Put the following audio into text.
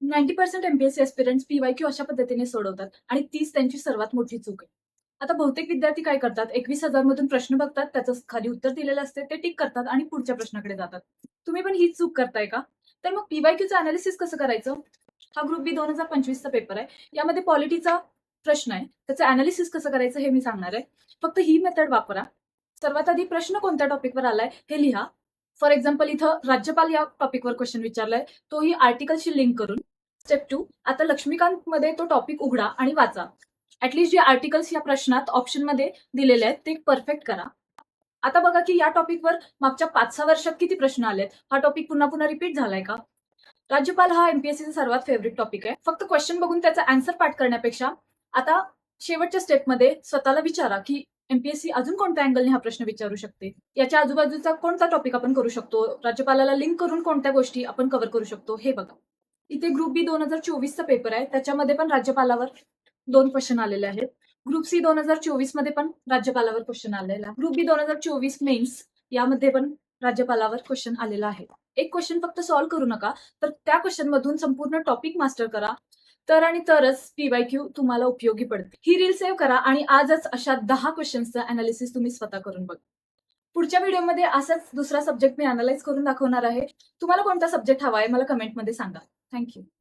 90% MPSC एस्पिरंट्स PYQ अशा पद्धतीने सोडवतात आणि तीच त्यांची सर्वात मोठी चूक आहे. आता बहुतेक विद्यार्थी काय करतात, 21,000 मधून प्रश्न बघतात, त्याचं खाली उत्तर दिलेलं असते, ते टिक करतात आणि पुढच्या प्रश्नाकडे जातात. तुम्ही पण हीच चूक करताय का? तर मग पीवायक्यूचं अनालिसिस कसं करायचं? हा ग्रुप बी 2025चा पेपर आहे. यामध्ये पॉलिटीचा प्रश्न आहे. त्याचं अनालिसिस कसं करायचं हे मी सांगणार आहे. फक्त ही मेथड वापरा. सर्वात आधी प्रश्न कोणत्या टॉपिकवर आलाय हे लिहा. फॉर एक्झाम्पल इथं राज्यपाल या टॉपिकवर क्वेश्चन विचारलाय, तोही आर्टिकलशी लिंक करून. स्टेप 2, आता लक्ष्मीकांत मध्ये तो टॉपिक उघडा आणि वाचा. ऍटलीस्ट जे आर्टिकल्स या प्रश्नात ऑप्शनमध्ये दिलेले आहेत ते परफेक्ट करा. आता बघा की या टॉपिकवर मागच्या 5-6 वर्षात किती प्रश्न आलेत. हा टॉपिक पुन्हा पुन्हा रिपीट झालाय का? राज्यपाल हा एमपीएससीचा सर्वात फेवरेट टॉपिक आहे. फक्त क्वेश्चन बघून त्याचा आन्सर पाठ करण्यापेक्षा आता शेवटच्या स्टेपमध्ये स्वतःला विचारा की एमपीएससी अजून कोणत्या अँगलने हा प्रश्न विचारू शकते, याच्या आजूबाजूचा कोणता टॉपिक आपण करू शकतो, राज्यपालाला लिंक करून कोणत्या गोष्टी आपण कव्हर करू शकतो हे बघा. इथे ग्रुप बी 2024चा पेपर आहे, त्याच्यामध्ये पण राज्यपालावर 2 क्वेश्चन आलेले आहेत. ग्रुप सी 2024 मध्ये पण राज्यपालावर क्वेश्चन आलेला. ग्रुप बी 2024 मेन्स यामध्ये पण राज्यपालावर क्वेश्चन आलेला आहे. एक क्वेश्चन फक्त सॉल्व्ह करू नका, तर त्या क्वेश्चन मधून संपूर्ण टॉपिक मास्टर करा. तर आणि तरच पीवायक्यू तुम्हाला उपयोगी पडते. ही रील सेव्ह करा आणि आजच अशा 10 क्वेश्चन्सचं अनालिसिस तुम्ही स्वतः करून बघा. पुढच्या व्हिडिओमध्ये असाच दुसरा सब्जेक्ट मी अनालाइज करून दाखवणार आहे. तुम्हाला कोणता सब्जेक्ट हवा आहे मला कमेंटमध्ये सांगा. थँक्यू.